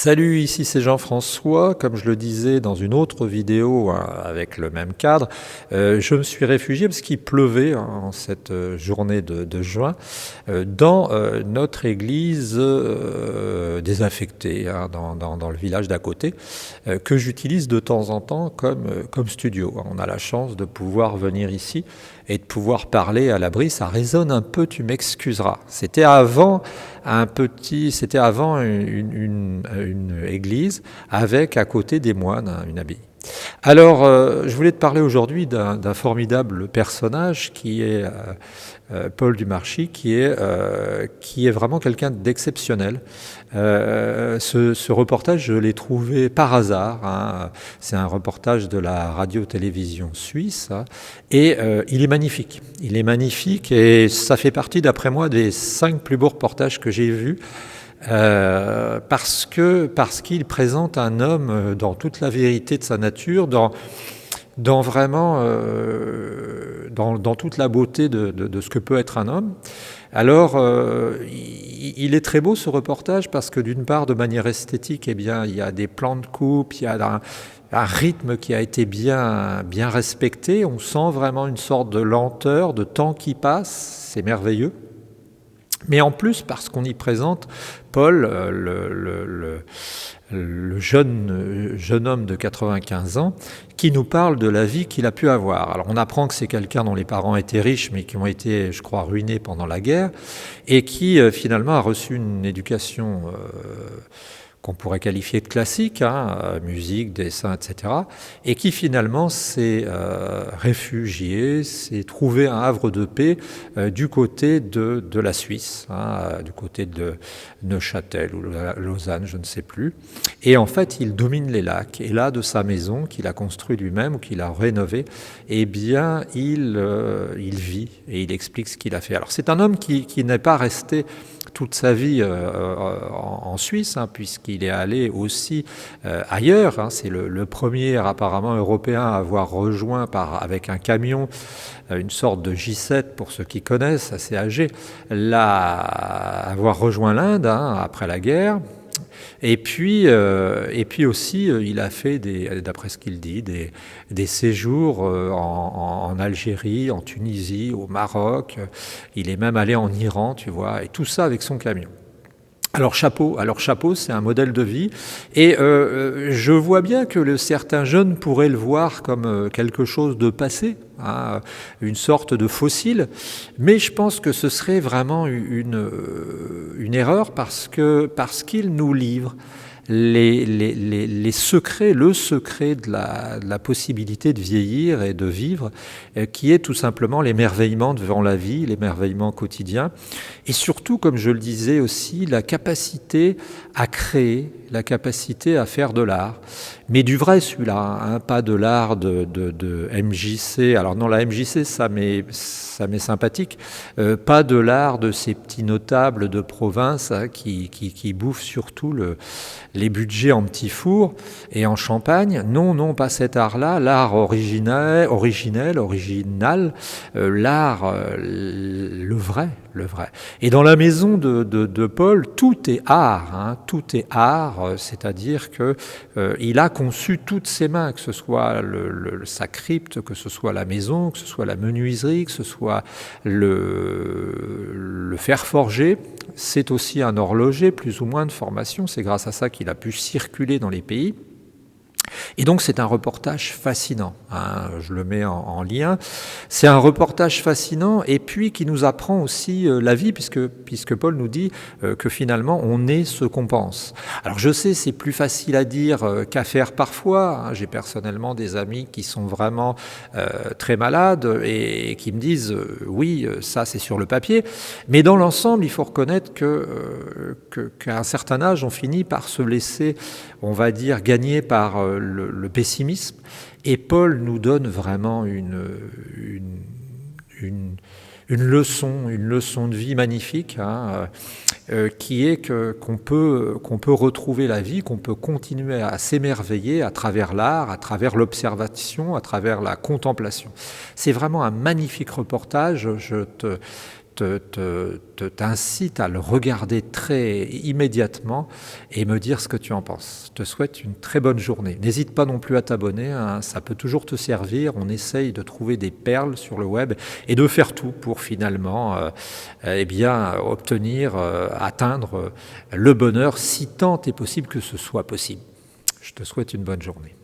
Salut, ici c'est Jean-François. Comme je le disais dans une autre vidéo avec le même cadre, je me suis réfugié parce qu'il pleuvait en cette journée de juin dans notre église désaffectée dans le village d'à côté que j'utilise de temps en temps comme studio. On a la chance de pouvoir venir ici et de pouvoir parler à l'abri. Ça résonne un peu, tu m'excuseras. C'était avant une église avec à côté des moines, une abbaye. Alors, je voulais te parler aujourd'hui d'un formidable personnage qui est Paul Dumarchy, qui est vraiment quelqu'un d'exceptionnel. Ce reportage, je l'ai trouvé par hasard. C'est un reportage de la radio-télévision suisse, et il est magnifique. Il est magnifique et ça fait partie, d'après moi, des 5 plus beaux reportages que j'ai vus. Parce qu'il présente un homme dans toute la vérité de sa nature, dans toute la beauté de ce que peut être un homme. Alors, il est très beau ce reportage parce que d'une part, de manière esthétique, il y a des plans de coupe, il y a un rythme qui a été bien respecté. On sent vraiment une sorte de lenteur, de temps qui passe. C'est merveilleux. Mais en plus, parce qu'on y présente Paul, le jeune homme de 95 ans, qui nous parle de la vie qu'il a pu avoir. Alors on apprend que c'est quelqu'un dont les parents étaient riches, mais qui ont été, je crois, ruinés pendant la guerre, et qui finalement a reçu une éducation qu'on pourrait qualifier de classique, musique, dessin, etc., et qui finalement s'est réfugié, s'est trouvé un havre de paix du côté de la Suisse, du côté de Neuchâtel ou Lausanne, je ne sais plus. Et en fait, il domine les lacs. Et là, de sa maison qu'il a construite lui-même ou qu'il a rénovée, eh bien, il vit et il explique ce qu'il a fait. Alors, c'est un homme qui n'est pas resté toute sa vie en Suisse, puisqu'il est allé aussi ailleurs. C'est le premier apparemment européen à avoir rejoint avec un camion, une sorte de J7 pour ceux qui connaissent, assez âgé, avoir rejoint l'Inde après la guerre. Et puis aussi, il a fait, d'après ce qu'il dit, des séjours en Algérie, en Tunisie, au Maroc. Il est même allé en Iran, tu vois, et tout ça avec son camion. Alors chapeau, c'est un modèle de vie, et je vois bien que certains jeunes pourraient le voir comme quelque chose de passé, une sorte de fossile, mais je pense que ce serait vraiment une erreur parce qu'il nous livre les secrets, le secret de la possibilité de vieillir et de vivre, qui est tout simplement l'émerveillement devant la vie, l'émerveillement quotidien, et surtout, comme je le disais aussi, la capacité à créer, la capacité à faire de l'art, mais du vrai celui-là, pas de l'art de MJC. Alors non, la MJC, ça m'est sympathique, pas de l'art de ces petits notables de province qui bouffent surtout les budgets en petits fours et en champagne. Non, pas cet art-là, l'art original, l'art, le vrai. Et dans la maison de Paul, tout est art, c'est-à-dire que il a conçu toutes ses mains, que ce soit sa crypte, que ce soit la maison, que ce soit la menuiserie, que ce soit le fer forgé. C'est aussi un horloger, plus ou moins de formation. C'est grâce à ça qu'il a pu circuler dans les pays. Et donc c'est un reportage fascinant, je le mets en lien. C'est un reportage fascinant et puis qui nous apprend aussi la vie, puisque Paul nous dit que finalement on est ce qu'on pense. Alors je sais, c'est plus facile à dire qu'à faire parfois. J'ai personnellement des amis qui sont vraiment très malades et qui me disent oui, ça c'est sur le papier, mais dans l'ensemble il faut reconnaître qu'à un certain âge on finit par se laisser, on va dire, gagner par le pessimisme, et Paul nous donne vraiment une leçon de vie magnifique, qui est qu'on peut retrouver la vie, qu'on peut continuer à s'émerveiller à travers l'art, à travers l'observation, à travers la contemplation. C'est vraiment un magnifique reportage. Je te t'incite à le regarder très immédiatement et me dire ce que tu en penses. Je te souhaite une très bonne journée. N'hésite pas non plus à t'abonner, hein, ça peut toujours te servir. On essaye de trouver des perles sur le web et de faire tout pour finalement obtenir, atteindre le bonheur si tant est possible que ce soit possible. Je te souhaite une bonne journée.